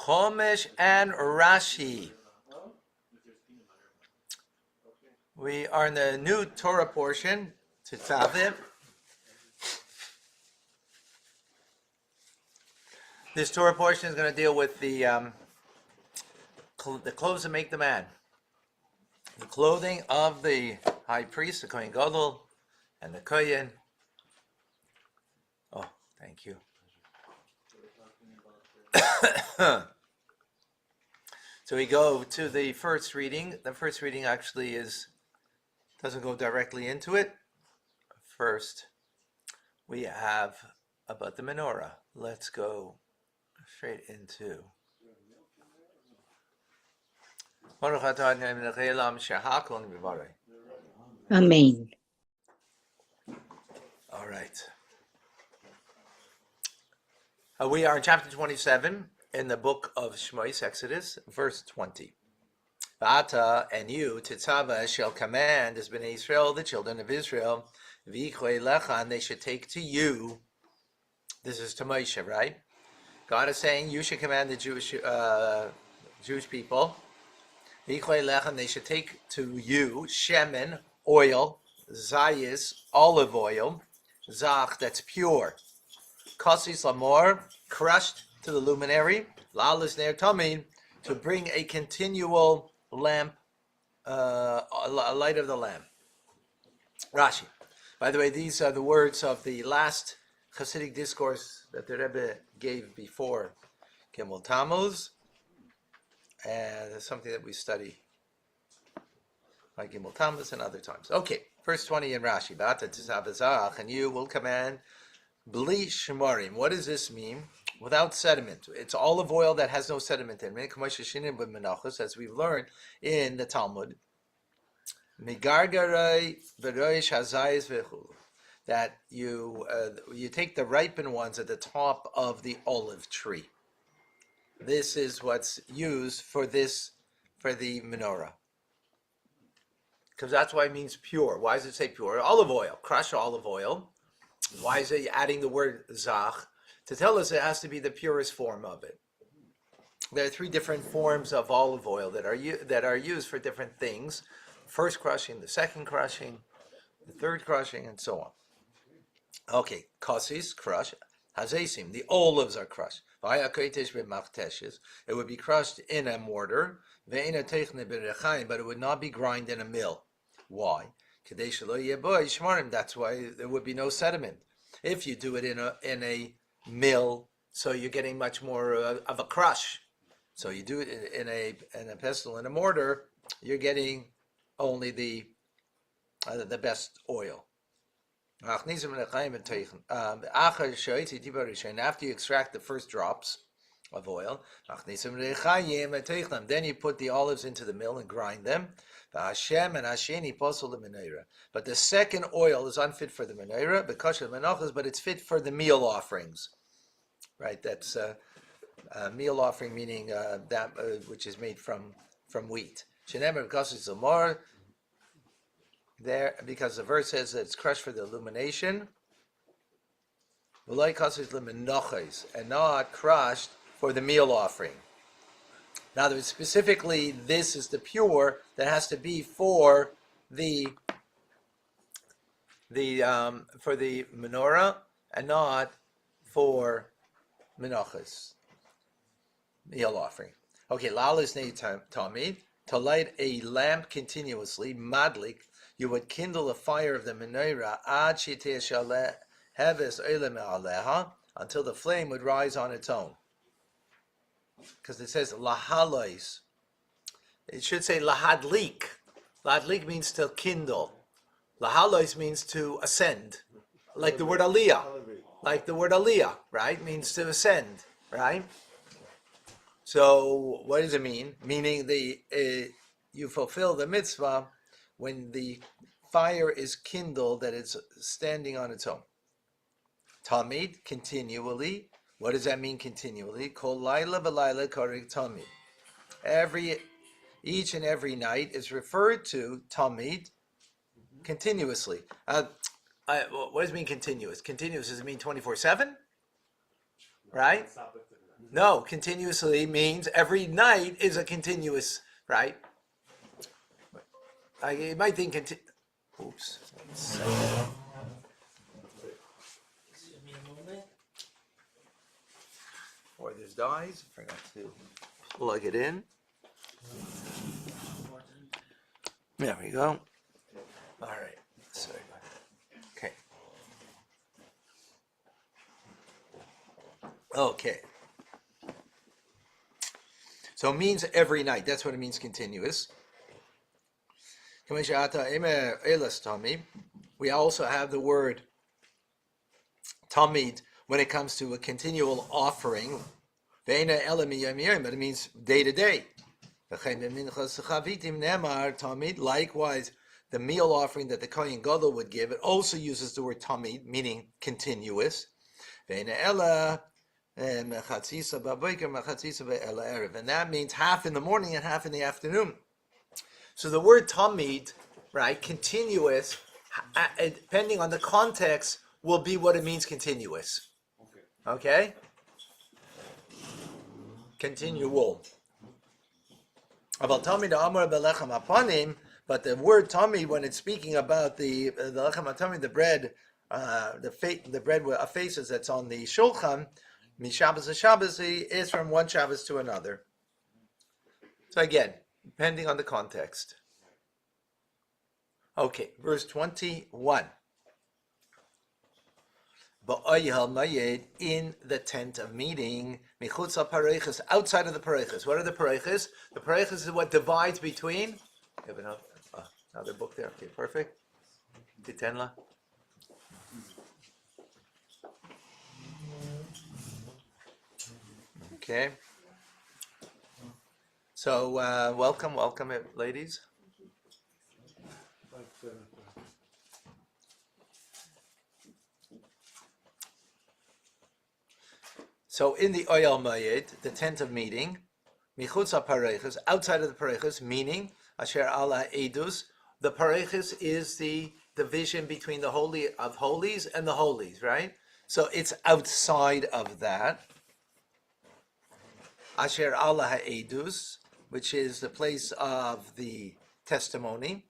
Chumash and Rashi. We are in the new Torah portion, Tetzaveh. This Torah portion is going to deal with the clothes that make the man. The clothing of the high priest, the Kohen Gadol, and the Kohen. Oh, thank you. So we go to the first reading. The first reading actually doesn't go directly into it. First, we have about the menorah. Let's go straight into. Amen. All right. We are in chapter 27 in the book of Shmois, Exodus, verse 20. V'ata, and you, Tetzaveh, shall command as Bnei Israel, the children of Israel, v'yichvei lecha, and they should take to you. This is to Moshe, right? God is saying you should command the Jewish people, v'yichvei lecha, and they should take to you shemen, oil, zayis, olive oil, zach, that's pure, kasis lamor, crushed to the luminary, lalis ner tamin, to bring a continual lamp, a light of the lamp. Rashi. By the way, these are the words of the last Hasidic discourse that the Rebbe gave before Gimel Tammuz, and it's something that we study by Gimel Tammuz and other times. Okay, verse 20 in Rashi. B'ata tetzaveh, and you will command bli shemarim. What does this mean? Without sediment. It's olive oil that has no sediment in it, as we've learned in the Talmud. That you take the ripened ones at the top of the olive tree. This is what's used for the menorah. Because that's why it means pure. Why does it say pure? Olive oil, crushed olive oil. Why is it adding the word zach? To tell us it has to be the purest form of it. There are three different forms of olive oil that are used for different things. First crushing, the second crushing, the third crushing, and so on. Okay, kasis, crush. Hazesim, the olives are crushed. It would be crushed in a mortar, but it would not be ground in a mill. Why? That's why there would be no sediment. If you do it in a mill, so you're getting much more of a crush. So you do it in a pestle, in a mortar, you're getting only the best oil. And after you extract the first drops of oil, then you put the olives into the mill and grind them. But the second oil is unfit for the menorah, but it's fit for the meal offerings. Right, that's a meal offering, meaning that which is made from wheat. There, because the verse says that it's crushed for the illumination, and not crushed for the meal offering. Now, there's specifically, this is the pure that has to be for the menorah and not for menachas, meal offering. Okay, lalis nei tamid, to light a lamp continuously, madlik, you would kindle the fire of the menorah ad shiteh shaleh heves oilem aleha, until the flame would rise on its own. Because it says lahalois. It should say lahadlik. Lahadlik means to kindle. Lahalois means to ascend. Like the word aliyah. Like the word aliyah, right? Means to ascend, right? So what does it mean? Meaning you fulfill the mitzvah when the fire is kindled, that it's standing on its own. Tamid, continually. What does that mean continually? Kol laila v'laila karig tamid. Each and every night is referred to tamid, continuously. What does it mean continuous? Continuous, does it mean 24/7? Right? No, continuously means every night is a continuous, right? You might think, oops. Or there's dies, forgot to plug it in. There we go. All right, sorry. Okay. Okay. So it means every night. That's what it means continuous. We also have the word tamid when it comes to a continual offering. But it means day to day. Likewise, the meal offering that the Kohen Gadol would give, it also uses the word tamid, meaning continuous. And that means half in the morning and half in the afternoon. So the word tamid, right, continuous, depending on the context, will be what it means continuous. Okay? Continual. About tamid amar belechem apanim, but the word tamid, when it's speaking about the lechem atamid, the bread, the bread with faces that's on the shulchan, mishabbos to Shabbos, is from one Shabbos to another. So again, depending on the context. Okay, verse 21. In the tent of meeting, outside of the pareches. What are the pareches? The pareches is what divides between. You have another book there. Okay, perfect. Titenla. Okay. So welcome, ladies. So in the Oyal Mayed, the tent of meeting, Michutz HaPareches, outside of the Pareches, meaning Asher Ala Edus, the Pareches is the division between the Holy of Holies and the Holies, right? So it's outside of that. Asher Ala Edus, which is the place of the testimony.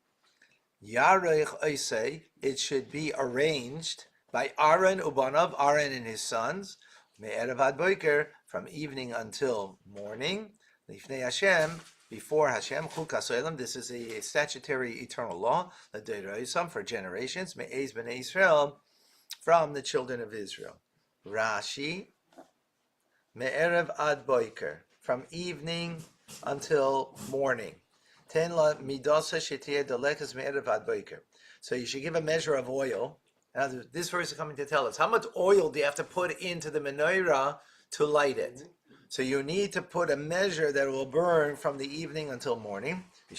Yarech Oisei, it should be arranged by Aaron Ubanav, Aaron and his sons, Me'erev ad boiker, from evening until morning, Lifnei Hashem, before Hashem, Chukas Olam, this is a statutory eternal law, L'Deiraisam, for generations, Me'ez B'nei Israel, from the children of Israel. Rashi, Me'erev ad boiker, from evening until morning. Ten la midasa shetieh delekas me'erev ad boiker. So you should give a measure of oil. Now this verse is coming to tell us how much oil do you have to put into the menorah to light it. So you need to put a measure that will burn from the evening until morning. And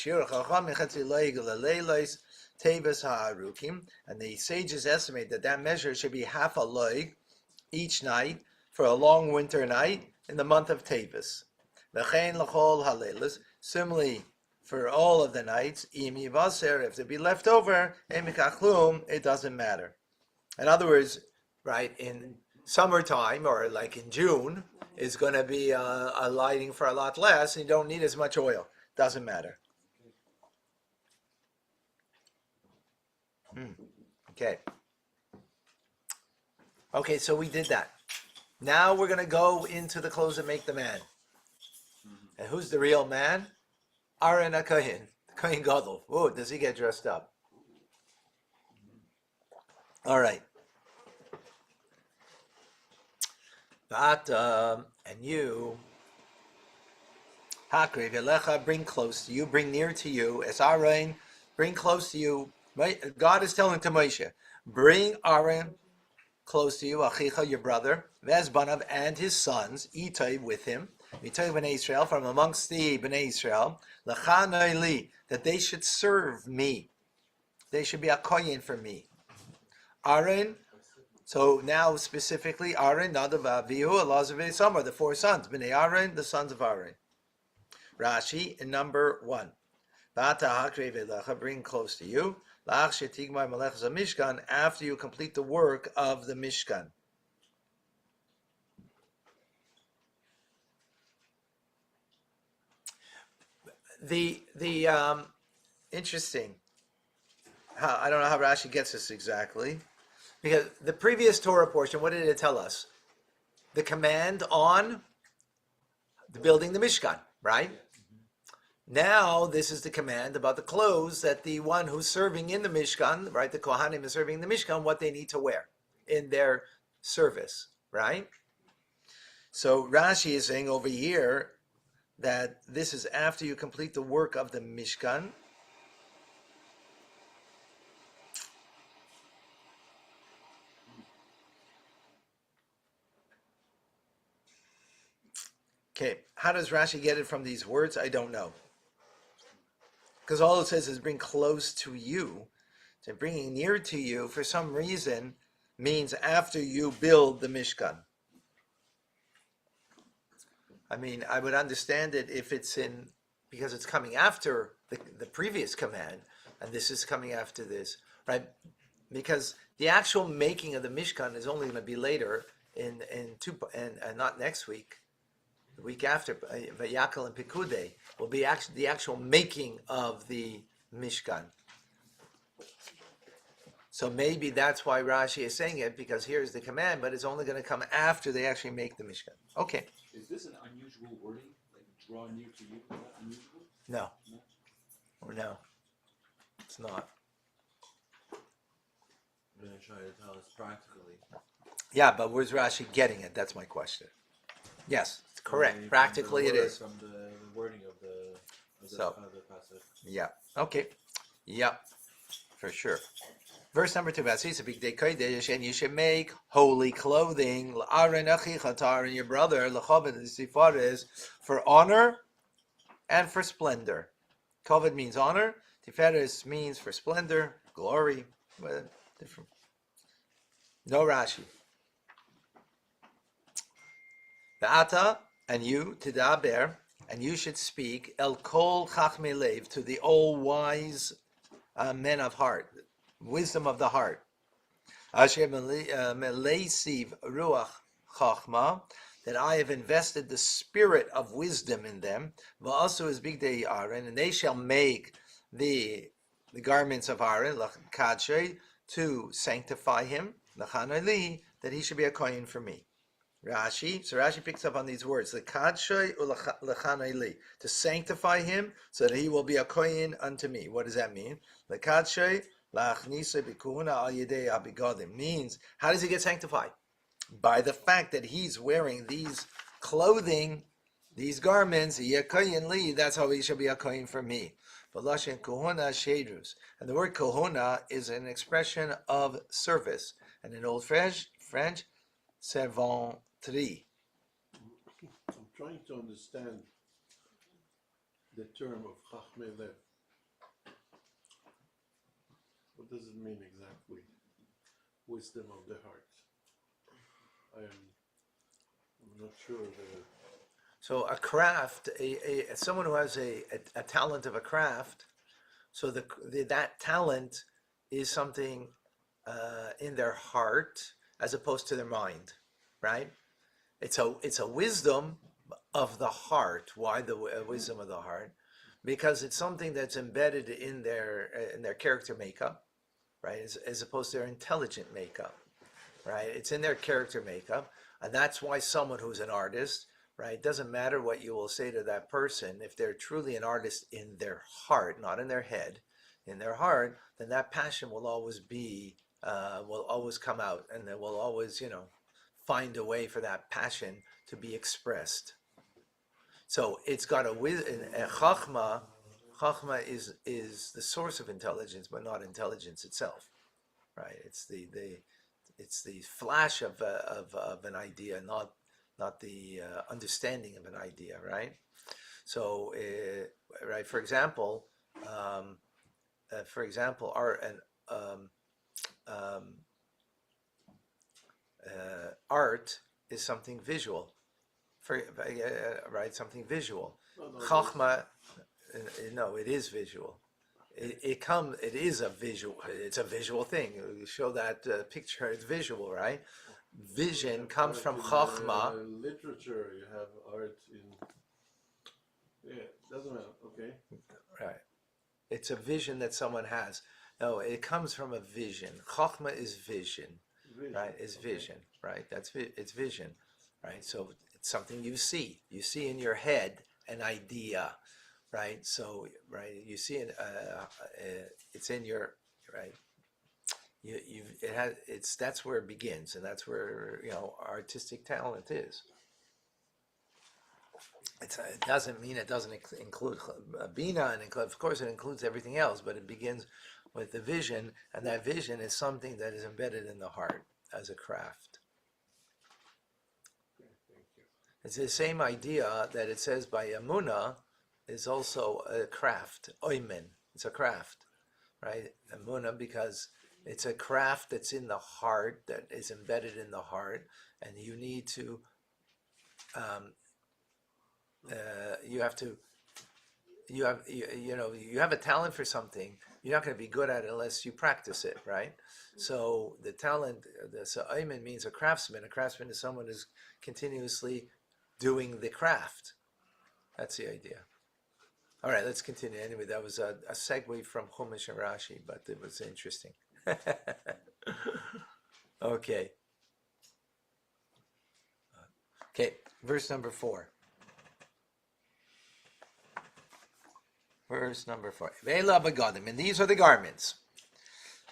the sages estimate that measure should be half a loig each night for a long winter night in the month of Tevis. Similarly, for all of the nights, if there be left over, it doesn't matter. In other words, right, in summertime or like in June, is going to be a lighting for a lot less, and you don't need as much oil. Doesn't matter. Okay. Okay, so we did that. Now we're going to go into the clothes that make the man. And who's the real man? Aaron HaKohen, Kohen Gadol. Oh, does he get dressed up? All right. But, and you, Hakrev Yelecha, bring close to you, bring near to you, as Aaron, bring close to you. God is telling to Moshe, bring Aaron close to you, Achicha, your brother, Vezbanav, and his sons, Itai, with him, Itai B'nai Israel, from amongst the B'nai Israel, L'chanoi li, that they should serve me. They should be a kohen for me. Aaron, so now specifically, Aaron, Nadav, Avihu, Elazar, Samar, the four sons, B'nai Aaron, the sons of Aaron. Rashi, in number 1. Bring close to you. After you complete the work of the Mishkan. the interesting. I don't know how Rashi gets this exactly, because the previous Torah portion, what did it tell us? The command on the building the Mishkan, right? Now this is the command about the clothes that the one who's serving in the Mishkan, right? The Kohanim is serving in the Mishkan, what they need to wear in their service, right? So Rashi is saying over here that this is after you complete the work of the Mishkan. Okay, how does Rashi get it from these words? I don't know. Because all it says is bring close to you. So bringing near to you, for some reason, means after you build the Mishkan. I mean, I would understand it if it's in, because it's coming after the previous command, and this is coming after this, right? Because the actual making of the Mishkan is only going to be later in and not next week. The week after, Vayakal and Pikude will be the actual making of the Mishkan. So maybe that's why Rashi is saying it, because here's the command, but it's only going to come after they actually make the Mishkan. Okay. Is this an unusual wording? Like draw near to you? Is that unusual? No. Or no. It's not. I'm going to try to tell us practically. Yeah, but where's Rashi getting it? That's my question. Yes, it's correct. Practically it is. From the wording of the passage. Yeah. Okay. Yeah. For sure. Verse number 2, and you should make holy clothing, and your brother, for honor and for splendor. Kavod means honor, Tiferes means for splendor, glory, but different. No Rashi. The Ata, and you, Tidaber, and you should speak, El Kol Chachmei Lev, to the all wise men of heart, wisdom of the heart. Asher Meleisiv Ruach Chachma, that I have invested the spirit of wisdom in them. Also is big day Aaron, and they shall make the garments of Aaron, Lachkadshe, to sanctify him, Lachanali, that he should be a kohen for me. Rashi, so Rashi picks up on these words, to sanctify him, so that he will be a kohen unto me. What does that mean? Means, how does he get sanctified? By the fact that he's wearing these clothing, these garments, that's how he shall be a kohen for me. And the word kohona is an expression of service. And in Old French, servantry. I'm trying to understand the term of Chachmei Lev. What does it mean exactly? Wisdom of the heart. I'm not sure. So a craft, someone who has a talent of a craft, so that talent is something in their heart as opposed to their mind, right? It's a wisdom of the heart. Why the wisdom of the heart? Because it's something that's embedded in their character makeup, right? As opposed to their intelligent makeup, right? It's in their character makeup, and that's why someone who's an artist, right? It doesn't matter what you will say to that person. If they're truly an artist in their heart, not in their head, in their heart, then that passion will always come out, and they will always, find a way for that passion to be expressed. So it's got a chachma. Chachma is the source of intelligence, but not intelligence itself, right? It's the flash of an idea, not the understanding of an idea, right? So, right. For example, art and art is something visual, right? Something visual. Chachma, no, it is visual. It is a visual. It's a visual thing. You show that picture. It's visual, right? Vision comes from chachma. Literature, you have art in. Yeah, doesn't matter. Okay. it's a vision that someone has. No, it comes from a vision. Chokhmah is vision, right? Is vision, right? It's vision, right? So it's something you see. You see in your head an idea, right? So, right, you see it. It's in your right. That's where it begins, and that's where artistic talent is. It doesn't mean it doesn't include bina, and of course it includes everything else, but it begins with the vision, and that vision is something that is embedded in the heart as a craft. It's the same idea that it says by Emunah is also a craft. Oimen, it's a craft, right? Emunah, because it's a craft that's in the heart, that is embedded in the heart, and you need to you have a talent for something. You're not going to be good at it unless you practice it, right? So the talent, so Ayman means a craftsman. A craftsman is someone who's continuously doing the craft. That's the idea. All right, let's continue. Anyway, that was a segue from Chumash and Rashi, but it was interesting. Okay. Okay, verse number 4. Verse number 4. Ve'ela begadim, and these are the garments.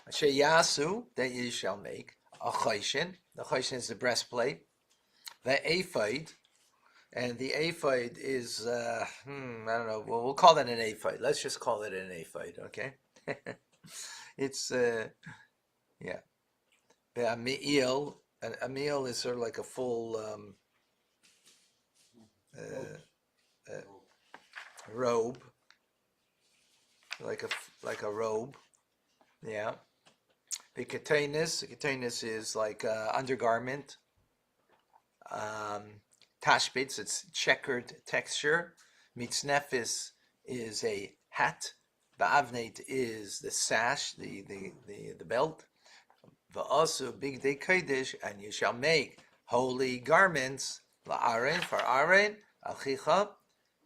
Asher yasu, that you shall make. A chayshin. The chayshin is the breastplate. The ephod, and the ephod is I don't know. Well, we'll call that an ephod. Let's just call it an ephod, okay? It's yeah. A me'il. A me'il is sort of like a full robe. Like a robe, yeah. The katanis is like undergarment. Tashbitz, it's checkered texture. Mitznefis is a hat. Ba'avneit is the sash, the belt. Va'asu big day kodesh, and you shall make holy garments. La'aren, for Aaron, Achicha,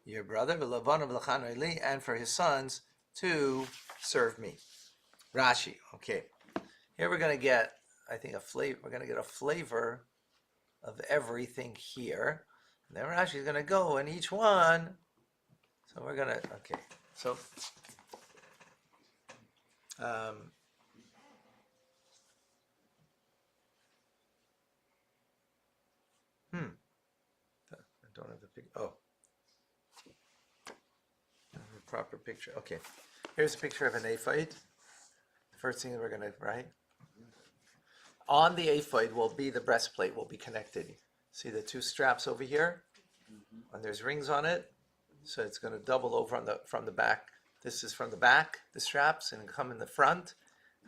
your brother, v'lavanav l'chan li, and for his sons to serve me. Rashi, okay. Here we're going to get, I think, a flavor. We're going to get a flavor of everything here. And then Rashi is going to go in each one. So we're going to, okay. So, I don't have the picture. Oh. Proper picture. Okay. Here's a picture of an ephod. First thing that we're going to write. On the ephod will be the breastplate, will be connected. See the two straps over here? And there's rings on it. So it's going to double over from the back. This is from the back, the straps, and come in the front.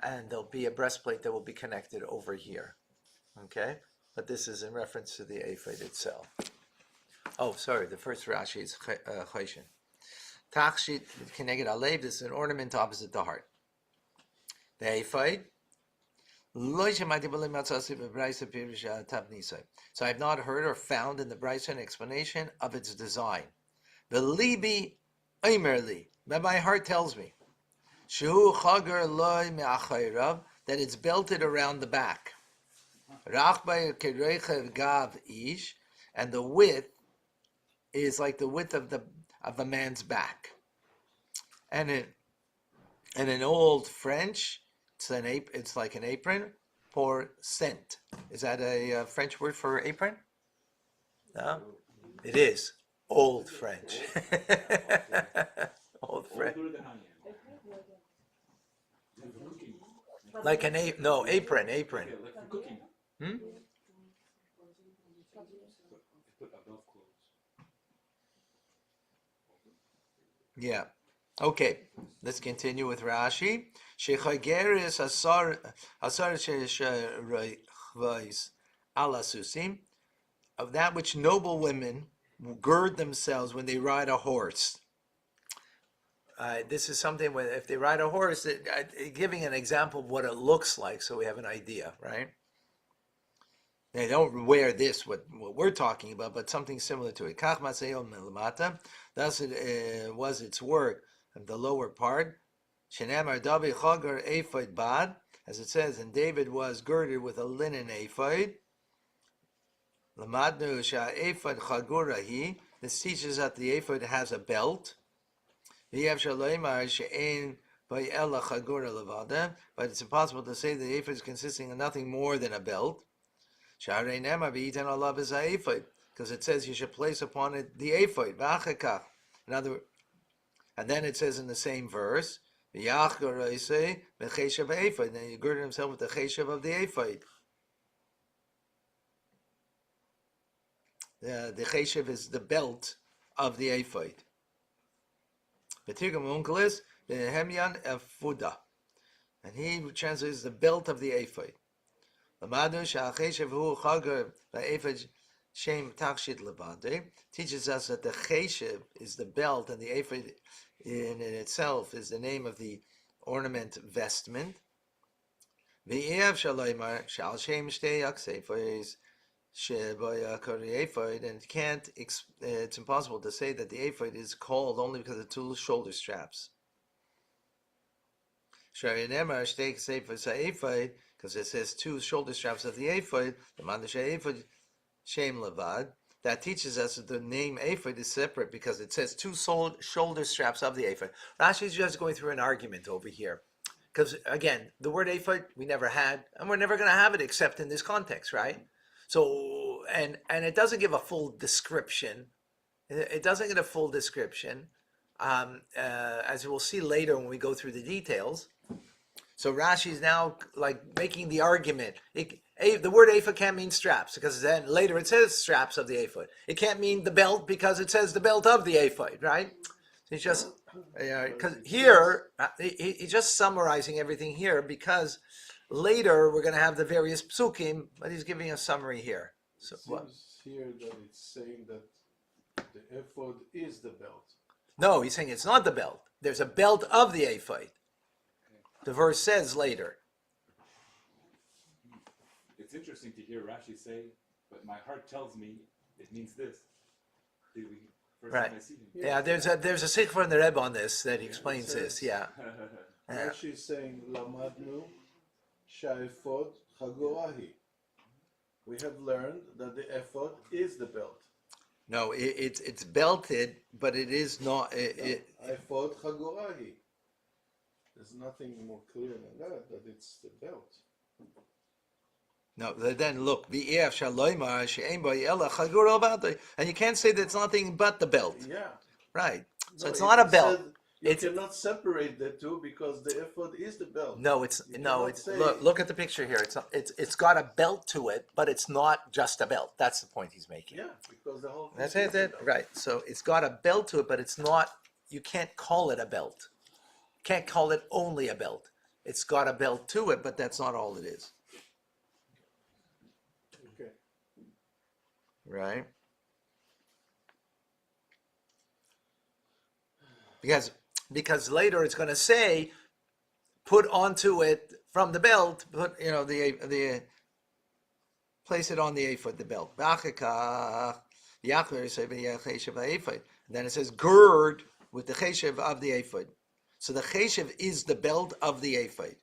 And there'll be a breastplate that will be connected over here. Okay? But this is in reference to the ephod itself. Oh, sorry. The first Rashi is Chayshin. Tachshit keneged alev, this is an ornament opposite the heart. The ephod. So I have not heard or found in the Brisa an explanation of its design. V'libi omerli, but my heart tells me, shehu chager loy me'achayrav, that it's belted around the back. Rachbay kereichev gav ish, and the width is like the width of a man's back. And in old French, it's like an apron, pour cent. Is that a French word for apron? No? It is. Old French. Old French. Like an apron. No, apron. Okay, like for cooking. Yeah. Okay. Let's continue with Rashi. Shechageris asar sheish alasusim, of that which noble women gird themselves when they ride a horse. This is something when if they ride a horse, giving an example of what it looks like, so we have an idea, right? They don't wear this, what we're talking about, but something similar to it. Kach maseo melamata. Thus it was its work of the lower part. Shenamar Davi Chagar Ephod Bad, as it says, and David was girded with a linen ephod. Lamadnu Sha Ephod Chagurahi. This teaches that the ephod has a belt. V'yev Shaloimar She'ein Vayela Chagura Levada. But it's impossible to say that the ephod is consisting of nothing more than a belt. Sharei Nema V'yitan Allah B'za Ephod. Because it says you should place upon it the ephod. V'achakach. In other words, and then it says in the same verse, then you girded himself with the cheshav of the ephod. The cheshav is the belt of the ephod. And he translates the belt of the ephod. Shem Takshit Levade teaches us that the cheshav is the belt and the ephod in itself is the name of the ornament vestment. V'ev shaloymar shal shem shtei yaksefos sheboya kori ephod, and it's impossible to say that the ephod is called only because of two shoulder straps. Shari nemar shtei yaksefos ha'ephod, because it says two shoulder straps of the ephod. The mandash ephod Shem Levad, that teaches us that the name ephod is separate because it says two shoulder straps of the ephod. Rashi is just going through an argument over here. Because again, the word ephod we never had, and we're never going to have it except in this context, right? So, and it doesn't give a full description. It doesn't get a full description, as we'll see later when we go through the details. So Rashi is now like making the argument. The word ephod can't mean straps because then later it says straps of the ephod. It can't mean the belt because it says the belt of the ephod, right? So he's just because here he's just summarizing everything here because later we're going to have the various psukim, but he's giving a summary here. So It seems here that it's saying that the ephod is the belt. No, he's saying it's not the belt. There's a belt of the ephod. The verse says later. It's interesting to hear Rashi say, but my heart tells me it means this. First Right. time I see him. Yeah, there's a sikh from the Rebbe on this that explains this. Yeah. Rashi is saying, Lamadnu sha'ephod chagorahi. We have learned that the ephod is the belt. No, it's belted, but it is not. Ephod chagorahi. There's nothing more clear than that it's the belt. No, then look, and you can't say that it's nothing but the belt, Yeah. right? So No, it's not a it belt. said you It's cannot separate the two because the ephod is the belt. no, it's You no, cannot it's say- look at the picture here. It's got a belt to it, but it's not just a belt. That's the point he's making. Yeah, because the whole thing That's is it, the belt. right? So it's got a belt to it, but it's not. You can't call it a belt. Can't call it only a belt. It's got a belt to it, but that's not all it is. Okay. Right? Because later it's going to say, put onto it from the belt, put the place it on the ephod, the belt. And then it says gird with the cheshav of the ephod. So the cheshav is the belt of the ephod,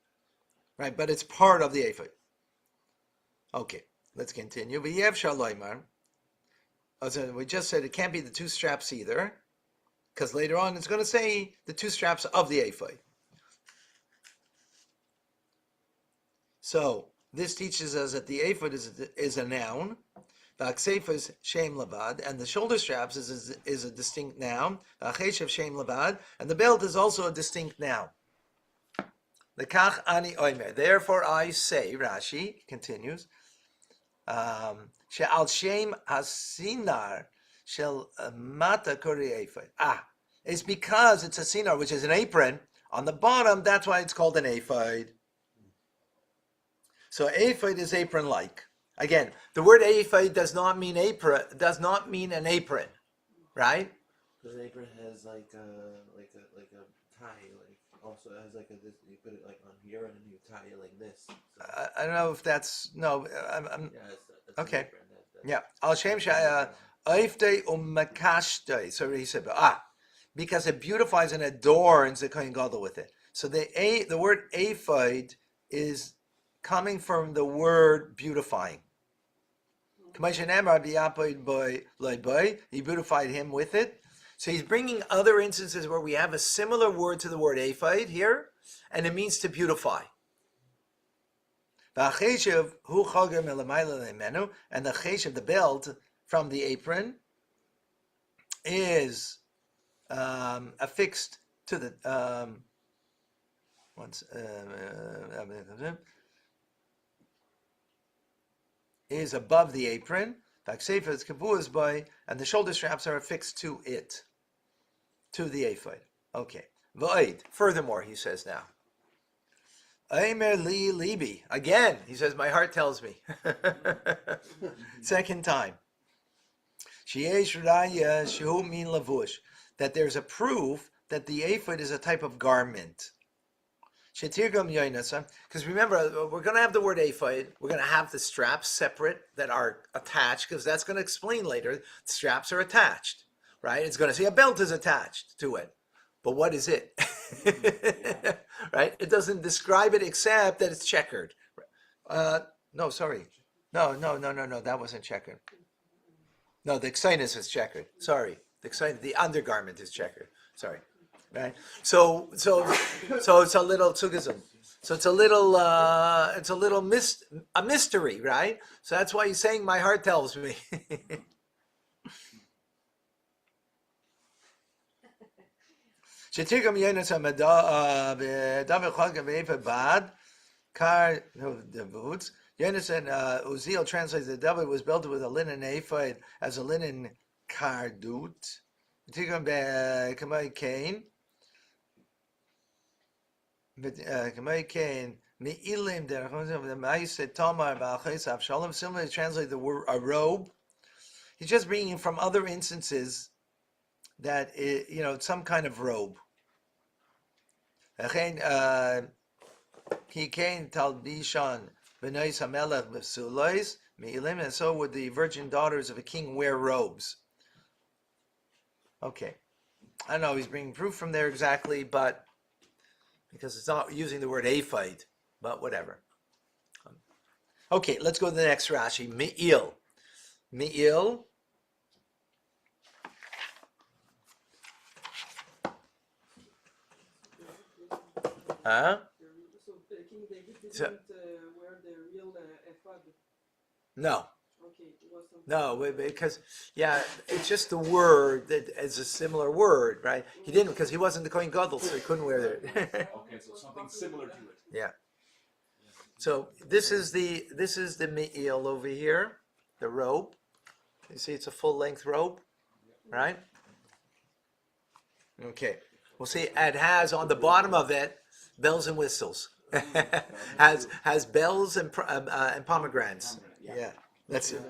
right? But it's part of the ephod. Okay, let's continue. V'yev shaloymar. We just said it can't be the two straps either, because later on it's going to say the two straps of the ephod. So this teaches us that the ephod is a noun. V'akseifa is shem levad, and the shoulder straps is a distinct noun. V'acheshav shem levad, and the belt is also a distinct noun. Lekach ani oimer. Therefore I say, Rashi continues, she'al shem hasinar shel mata kori ephod. It's because it's a sinar, which is an apron on the bottom. That's why it's called an ephod. So ephod is apron-like. Again, the word ephod does not mean apron. Does not mean an apron, right? Because an apron has like a tie, like also it has like this. You put it like on here and then you tie it like this. So, I don't know if that's no. I'm yeah, it's okay. An apron. Yeah, al shem oifte umakashte. So he said, because it beautifies and adorns the kohen gadol with it. So the word aphid is coming from the word beautifying. He beautified him with it. So he's bringing other instances where we have a similar word to the word aphid here, and it means to beautify. And the cheshev, the belt from the apron, is affixed to the is above the apron. And the shoulder straps are affixed to it, to the ephod. Okay. Furthermore, he says now. Aimer li libi. Again, he says, my heart tells me. Second time. Sheyesh raya shehu min lavush. That there's a proof that the ephod is a type of garment. Because remember, we're going to have the word ephod. We're going to have the straps separate that are attached, because that's going to explain later. The straps are attached, right? It's going to say a belt is attached to it. But what is it? Right? It doesn't describe it except that it's checkered. No, sorry. No. That wasn't checkered. No, the xenus is checkered. Sorry. The undergarment is checkered. Sorry. Right. So it's a little tsugism. So it's a little mystery, right? So that's why he's saying my heart tells me. Uziel translates the David was built with a linen ephod as a linen kardut. Similarly translate the word a robe. He's just bringing from other instances that some kind of robe. And so would the virgin daughters of a king wear robes. Okay. I don't know, he's bringing proof from there exactly, but because it's not using the word ephod, but whatever. Okay, let's go to the next Rashi. Me'il. Huh? So King David didn't wear the real ephod. No. Okay, it was something. No, because it's just the word that is a similar word, right? He didn't, because he wasn't the Kohen Gadol, so he couldn't wear it. Okay, so something similar to it. Yeah. So this is the me'il over here, the robe. You see, it's a full length robe, right? Okay. We'll see. It has on the bottom of it bells and whistles. has bells and pomegranates. Yeah. That's it. I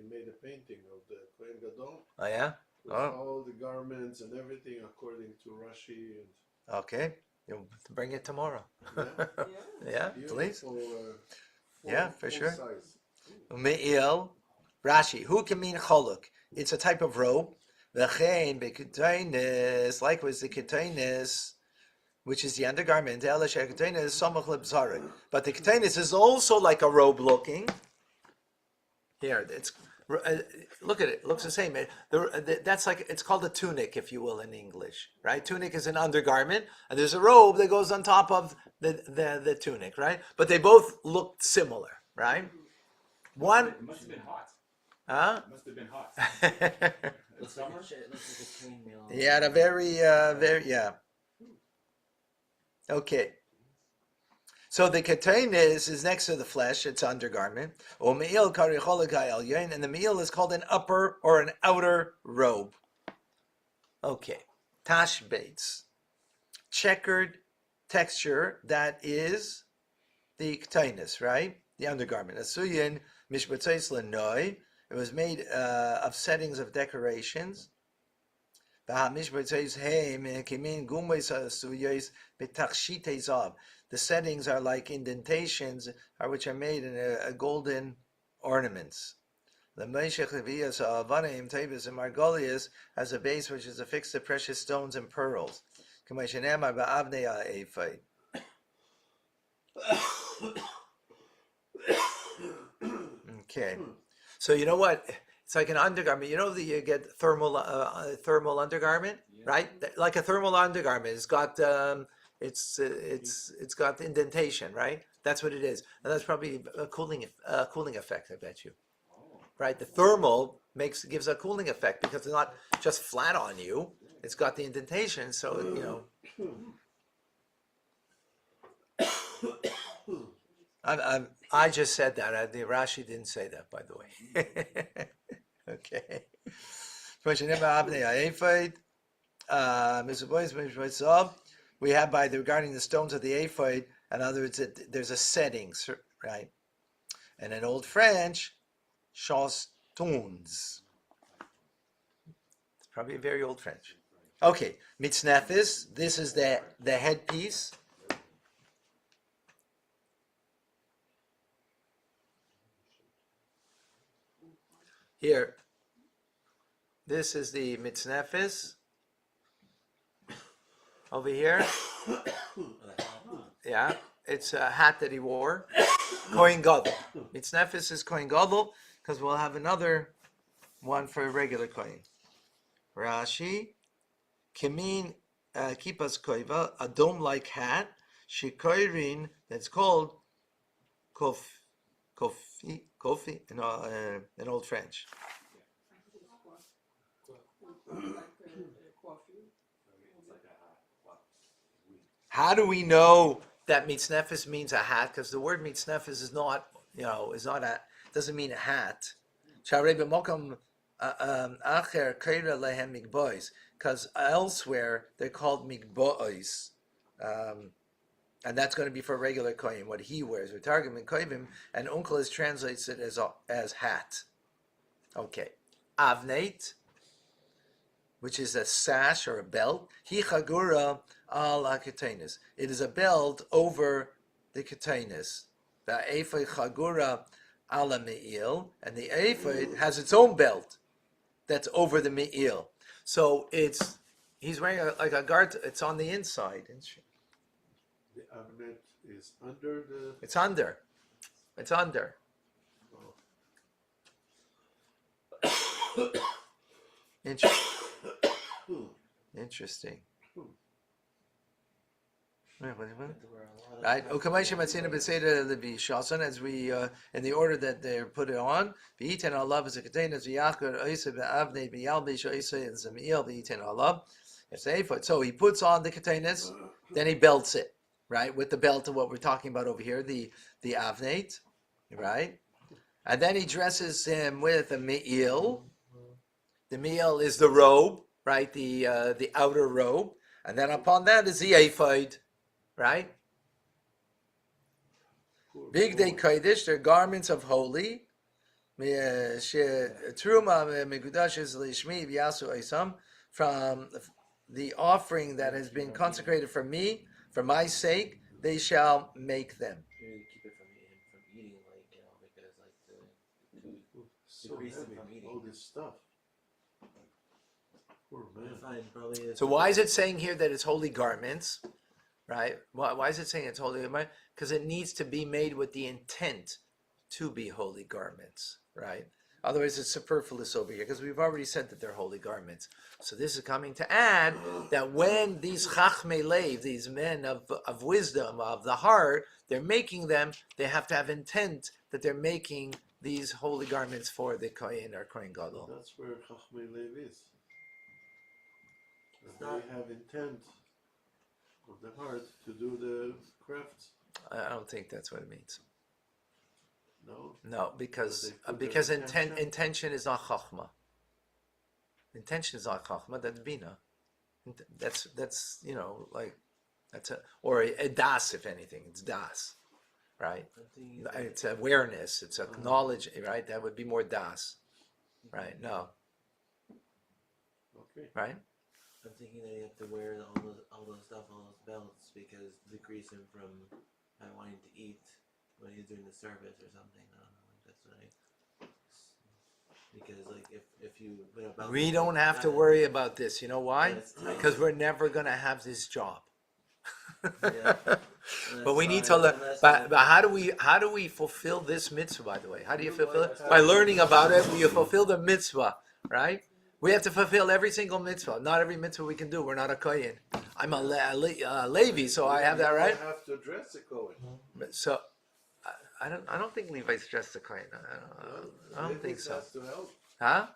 made a painting of the Kohen Gadol. Oh yeah. With all the garments and everything according to Rashi. And Okay. You'll bring it tomorrow. yeah, Yeah, please. Yeah, for sure. Size. Me'il, Rashi, who can mean choluk? It's a type of robe. V'chein beketainis, likewise the ketainis, which is the undergarment. But the ketainis is also like a robe looking. Here, it's look at it. It looks the same. That's like, it's called a tunic, if you will, in English, right? Tunic is an undergarment, and there's a robe that goes on top of the tunic, right? But they both look similar, right? One. It must have been hot. Huh? It must have been hot. Looks like a train meal. Yeah, a very. Okay. So the ketainis is next to the flesh, it's undergarment. And the me'il is called an upper or an outer robe. Okay. Tash baits. Checkered texture, that is the ketainis, right? The undergarment. Asuyin mishbatzais lenoi. It was made of settings of decorations. The settings are like indentations, which are made in golden ornaments. The Margolius has a base which is affixed to precious stones and pearls. K'may shenemar ba'avnei ha'ephod. Okay. So you know what? It's like an undergarment. You know that you get thermal undergarment, right? Like a thermal undergarment. It's got it's got indentation, right? That's what it is, and that's probably a cooling effect. I bet you, right? The thermal gives a cooling effect because it's not just flat on you. It's got the indentation, so you know. I just said that. The Rashi didn't say that, by the way. Okay. We have regarding the stones of the ephod. In other words, there's a setting, right? And in Old French, stones. It's probably a very old French. Okay, mitznefis. This is the headpiece. Here, this is the mitznefis. Over here, yeah, it's a hat that he wore. Kohen Gadol. Mitznefis is Kohen Gadol because we'll have another one for a regular Kohen. Rashi, Kemin Kipas Koiva, a dome-like hat. Shikoirin, that's called kofi in Old French. How do we know that mitznefis means a hat? Because the word mitznefis is not, doesn't mean a hat. Because elsewhere they're called migbois. And that's going to be for regular kohen, what he wears. We're targeting kohen, and Unkelis translates it as hat. Okay. Avneit, which is a sash or a belt. Hi chagura al haketanis. It is a belt over the ketanis. The ephod chagura al me'il, and the ephod has its own belt that's over the me'il. So he's wearing like a guard. It's on the inside. The avnet is under the. It's under. It's under. Interesting. Right. As we in the order that they're put it on. Allah is a container. So he puts on the containers, then he belts it, right, with the belt of what we're talking about over here, the avnate, right, and then he dresses him with a me'il. The me'il is the robe, right, the outer robe, and then upon that is the ephod, right. Big day kodesh, they're garments of holy. From the offering that has been consecrated for me, for my sake, they shall make them. Maybe keep it from eating, like, because like So heavy, all this stuff. Poor man. fine, probably. So why is it saying here that it's holy garments, right? Why is it saying it's holy garments? Because it needs to be made with the intent to be holy garments, right? Otherwise, it's superfluous over here because we've already said that they're holy garments. So this is coming to add that when these chachmei lev, these men of wisdom, of the heart, they're making them, they have to have intent that they're making these holy garments for the kohen or kohen gadol. That's where Chachmei Lev is. That they have intent of the heart to do the crafts. I don't think that's what it means. No, because intention? intention is not chachma. Intention is not chachma. That's bina. That's like that's a das, if anything. It's das, right? It's awareness. It's knowledge, right? That would be more das, right? No, okay. right? I'm thinking that you have to wear all those stuff, all those belts, because decrease him from wanting to eat when he's doing the service or something. I don't know. That's what Because like if you about We don't have to worry about this. You know why? Because we're never going to have this job. But we need to learn. But how do we fulfill this mitzvah? By the way, how do you fulfill it? By learning about it, we fulfill the mitzvah, right? We have to fulfill every single mitzvah. Not every mitzvah we can do. We're not a kohen. I'm a Levi, so I have that right. You have to dress a Kohen. So I don't think Levi's dressed a kohen. I don't think so. Has to help. Huh?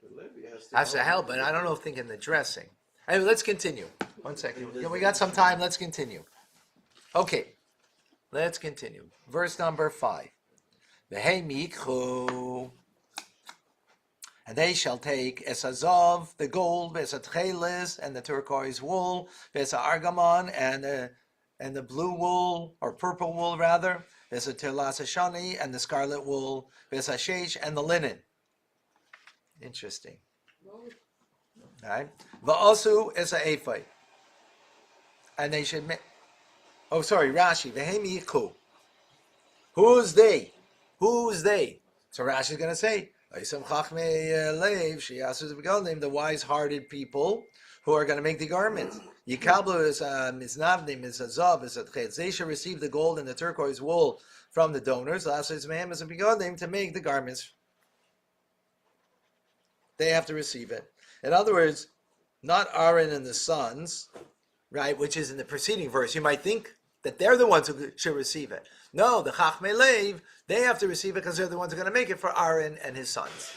The Levi Has to help, but I don't know if thinking the dressing. Anyway, let's continue. 1 second. Yeah, we got some time. Let's continue. Okay. Let's continue. Verse number 5. V'hei and they shall take esazov, the gold, vesatchelis, and the turquoise wool, vesargamon, and the blue wool, or purple wool rather, vesatilas shani, and the scarlet wool, vesashesh, and the linen. Interesting. All right. Va'asu is a ephod. And they should make. Oh, sorry, Rashi. V'hemi yiku. Who's they? Who's they? So Rashi is going to say, the wise-hearted people who are going to make the garments. Yikablu is miznavnim is azav is atchet. They should receive the gold and the turquoise wool from the donors. Last is mehem is a begonim to make the garments. They have to receive it. In other words, not Aaron and the sons, right, which is in the preceding verse. You might think that they're the ones who should receive it. No, the Chachmei Lev, they have to receive it because they're the ones who are going to make it for Aaron and his sons.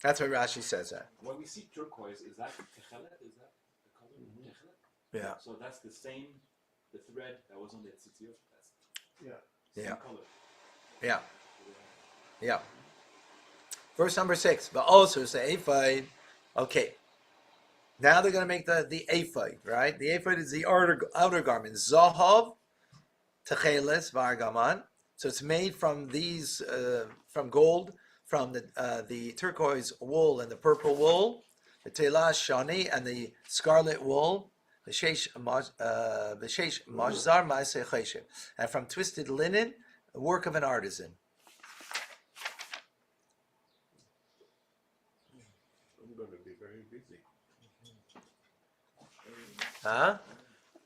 That's what Rashi says that. When we see turquoise, is that techelet? Is that the color? Techelet? Yeah. So that's the same, the thread that was on the tzitziot. That's Yeah. same color. Yeah. Yeah. Verse number 6. But also it's the ephod. Okay. Now they're going to make the ephod, right? The ephod is the outer garment. Zahav, techeles, vargaman. So it's made from these, from gold, from the turquoise wool and the purple wool, the telas shani and the scarlet wool, the shesh majzar ma'aseh cheshem, and from twisted linen, the work of an artisan. I'm going to be very busy. Huh?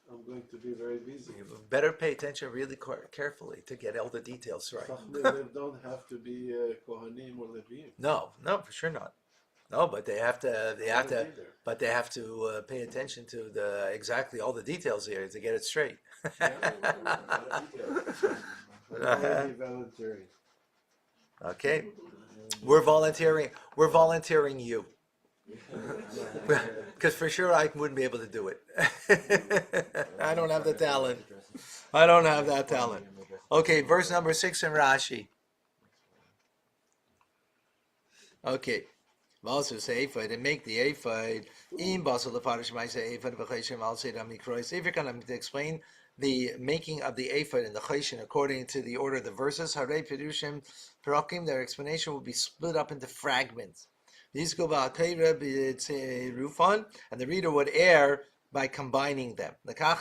I'm going to be very busy. You better pay attention really carefully to get all the details right. Chachmei Lev don't have to be Kohanim or Levim. No, for sure not. No, but they have to, but they have to pay attention to exactly all the details here to get it straight. Only voluntary. Okay, we're volunteering you. Because for sure I wouldn't be able to do it. I don't have the talent. I don't have that talent. Okay, verse number 6 in Rashi. Okay. Also say ephod and make the ephod. If you're going to explain the making of the ephod and the choshen according to the order of the verses, Harei Perushim Parakim, their explanation will be split up into fragments. These go by Rufan, and the reader would err by combining them. Therefore,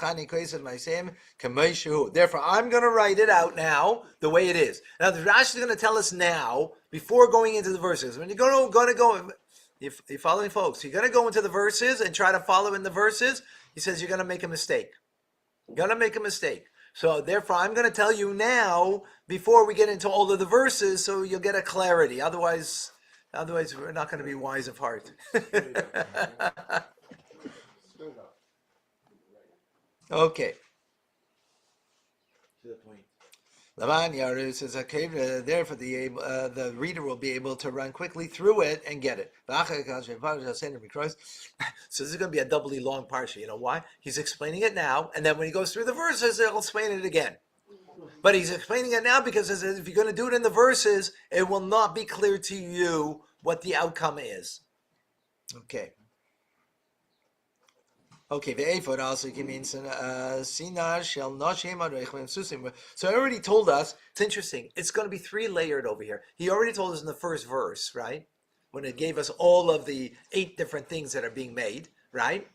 I'm going to write it out now the way it is. Now, the Rashi is going to tell us now, before going into the verses. When you're going to go, if you're following, folks, you're going to go into the verses and try to follow in the verses. He says you're going to make a mistake. You're going to make a mistake. So, therefore, I'm going to tell you now before we get into all of the verses, so you'll get a clarity. Otherwise, we're not going to be wise of heart. Okay. To the point. Lavan Yaru says, therefore the reader will be able to run quickly through it and get it. So this is going to be a doubly long parsha. You know why? He's explaining it now, and then when he goes through the verses, he'll explain it again. But he's explaining it now because if you're going to do it in the verses, it will not be clear to you what the outcome is. Okay. Okay, the ephod also means sinar shel noshim adreichim susim. So I already told us, it's interesting, it's going to be 3 layered over here. He already told us in the first verse, right? When it gave us all of the 8 different things that are being made, right?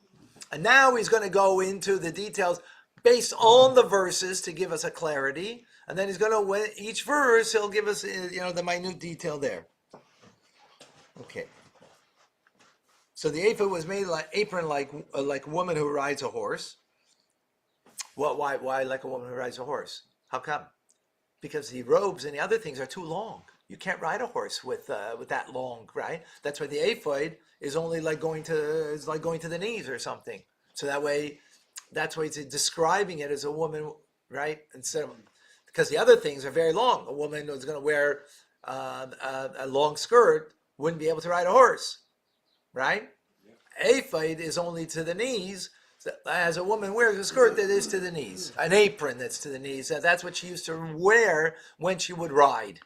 And now he's going to go into the details based on the verses to give us a clarity. And then he's going to, each verse, he'll give us, the minute detail there. Okay. So the ephod was made like apron like a woman who rides a horse. Well, why like a woman who rides a horse? How come? Because the robes and the other things are too long. You can't ride a horse with that long, right? That's why the ephod is only like going to the knees or something. So that's why it's describing it as a woman, right? Instead of, because the other things are very long. A woman who's going to wear a long skirt wouldn't be able to ride a horse, right? Ephod is only to the knees. As a woman wears a skirt that is to the knees, an apron that's to the knees. That's what she used to wear when she would ride.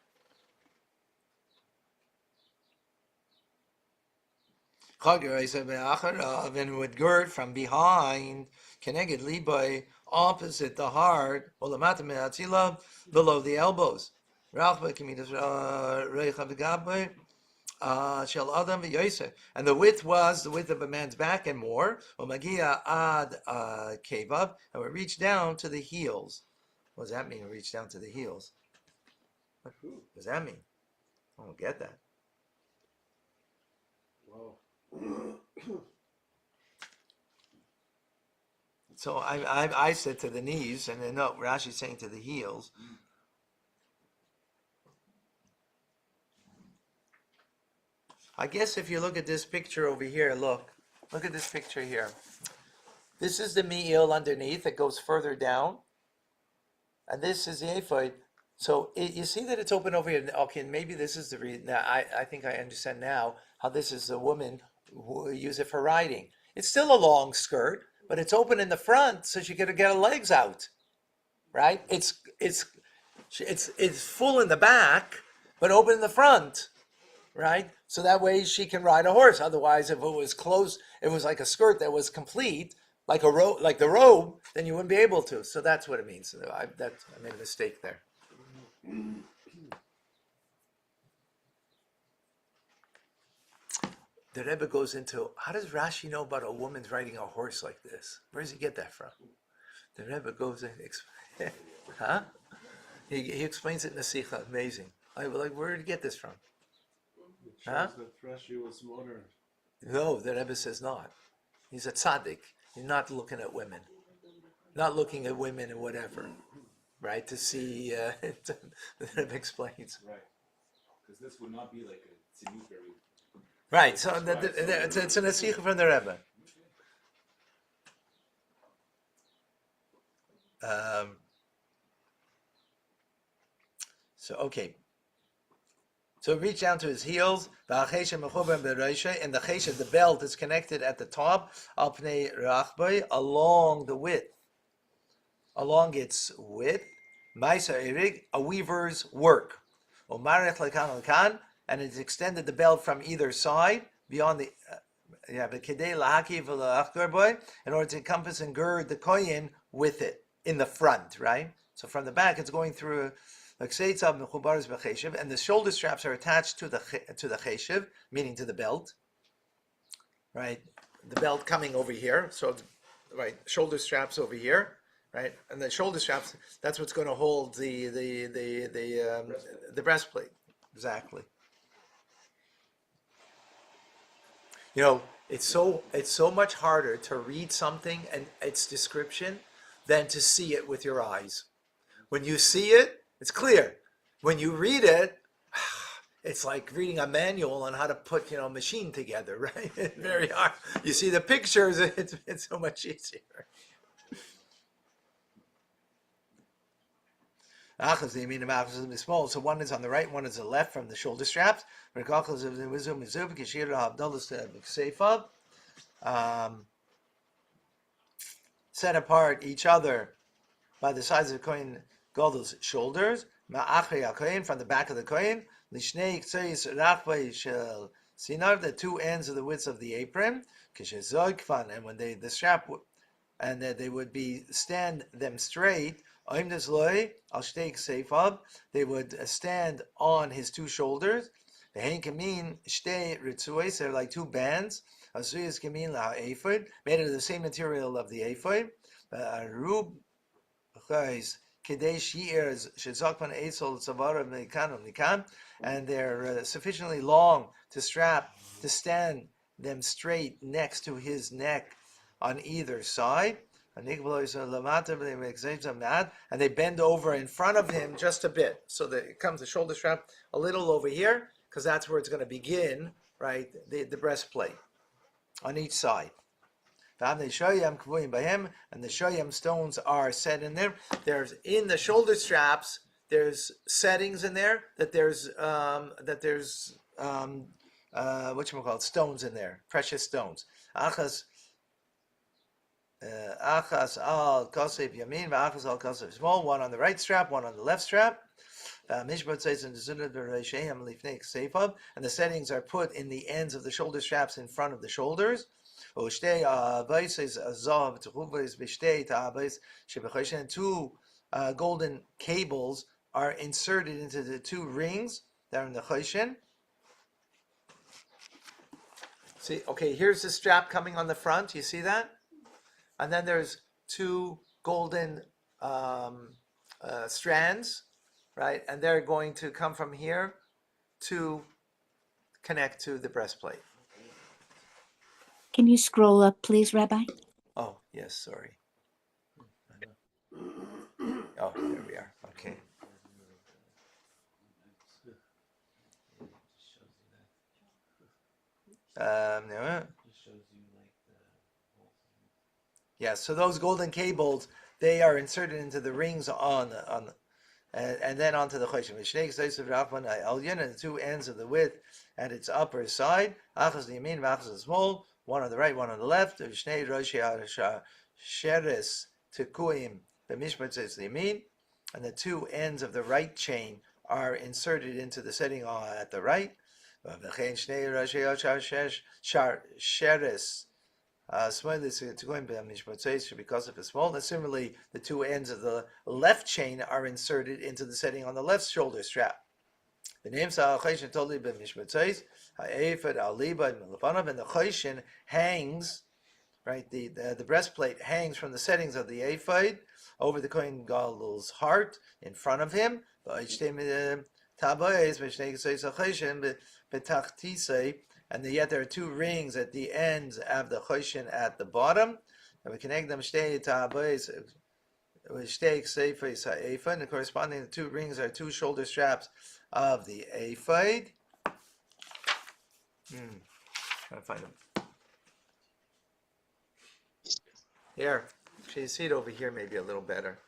And would gird from behind, keneged libai, opposite the heart, below the elbows. And the width was the width of a man's back and more. Omagia ad kevav, and we reach down to the heels. What does that mean? We reach down to the heels. What does that mean? I don't get that. Wow. So I said to the knees, and then no, Rashi's saying to the heels. I guess if you look at this picture over here, look at this picture here. This is the me'il underneath that goes further down, and this is the ephod. So you see that it's open over here. Okay, maybe this is the reason. I think I understand now how this is the woman who use it for riding. It's still a long skirt, but it's open in the front, so she could get her legs out, right? It's full in the back, but open in the front. Right? So that way she can ride a horse. Otherwise, if it was close, it was like a skirt that was complete, like the robe, then you wouldn't be able to. So that's what it means. I made a mistake there. The Rebbe goes into, how does Rashi know about a woman's riding a horse like this? Where does he get that from? The Rebbe goes in, huh? He explains it in the Sikha. Amazing. I was like, where did he get this from? It shows Huh? that Rashi was modern. No, the Rebbe says not. He's a tzaddik. He's not looking at women. Not looking at women and whatever. Right? To see, the Rebbe explains. Right. Because this would not be like a tzimut very. Right, so it's an asikha from the Rebbe. Okay. So reach down to his heels. And the chesed, the belt, is connected at the top, along the width. Along its width, a weaver's work. And it's extended the belt from either side, beyond the in order to encompass and gird the koyin with it, in the front, right? So from the back, it's going through and the shoulder straps are attached to the cheshiv, meaning to the belt, right? The belt coming over here, so right, shoulder straps over here, right, and the shoulder straps, that's what's going to hold the breastplate, exactly. You know, it's so much harder to read something and its description than to see it with your eyes. When you see it, it's clear. When you read it, it's like reading a manual on how to put, a machine together, right? It's very hard. You see the pictures, it's so much easier. So one is on the right, one is on the left from the shoulder straps. Set apart each other by the size of the kohen gadol's shoulders. From the back of the kohen, the two ends of the width of the apron, and when the strap and they would stand them straight. They would stand on his two shoulders. They're like two bands, made of the same material of the ephod. and they're sufficiently long to stand them straight next to his neck on either side. And they bend over in front of him just a bit, so that it comes the shoulder strap a little over here, because that's where it's going to begin, right? The breastplate on each side. And the shoyam stones are set in there. There's in the shoulder straps. There's settings in there that there's stones in there, precious stones. Achas al kasef yamin, achas al kasef small. One on the right strap, one on the left strap. Mishpat says in the Sunnah and the settings are put in the ends of the shoulder straps in front of the shoulders. And two golden cables are inserted into the two rings that are in the choshen. See, okay, here's the strap coming on the front. You see that? And then there's two golden strands, right? And they're going to come from here to connect to the breastplate. Can you scroll up, please, Rabbi? Oh, yes, sorry. Oh, there we are. Okay. Yeah, so those golden cables, they are inserted into the rings and then onto the choshen. And the two ends of the width at its upper side, achas yamin, achas small, one on the right, one on the left. Shnei roshi sheres tekuim b'mishpat yamin, and the two ends of the right chain are inserted into the setting at the right. Sheres because of the small. And similarly, the two ends of the left chain are inserted into the setting on the left shoulder strap. The name Choshen totally been mishmatzos. Ha'efed al liba and the choshen hangs, right? The breastplate hangs from the settings of the ephod over the Kohen Gadol's heart in front of him. And yet there are two rings at the ends of the choshen at the bottom, and we connect them shtei ta'abayis with shtei ksefes ha'ephod, and the corresponding two rings are two shoulder straps of the ephod. Trying to find them. Here, can you see it over here? Maybe a little better.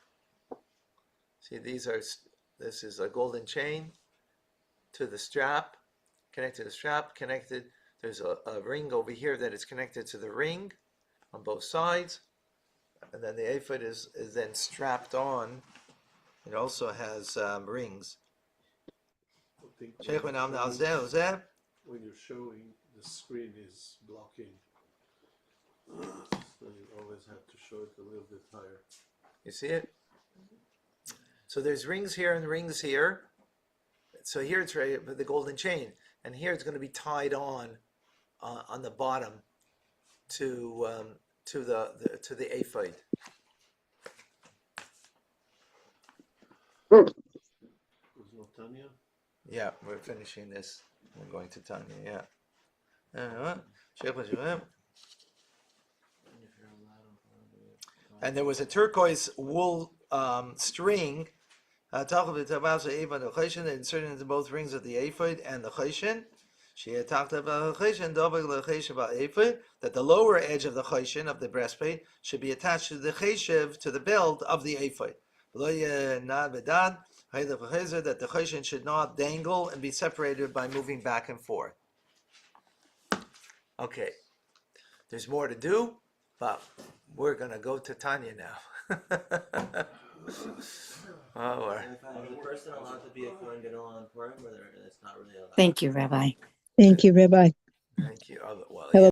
See, this is a golden chain to the strap. Connected to the strap, there's a ring over here that is connected to the ring on both sides, and then the ephod is then strapped on. It also has rings. When you're showing, the screen is blocking. So you always have to show it a little bit higher. You see it? So there's rings here and rings here. So here it's right with the golden chain. And here it's going to be tied on the bottom to the ephod. There's no Tanya? Yeah, we're finishing this. We're going to Tanya. Yeah. And there was a turquoise wool string. Inserted into both rings of the ephod and the choshen. That the lower edge of the choshen of the breastplate should be attached to the cheshev, to the belt of the ephod. That the choshen should not dangle and be separated by moving back and forth. Okay, there's more to do, but we're going to go to Tanya now. Oh, Is the person allowed to be a Kohen Gadol on Purim, or it's not really allowed? Thank you, Rabbi. Thank you, Rabbi. thank you. Well,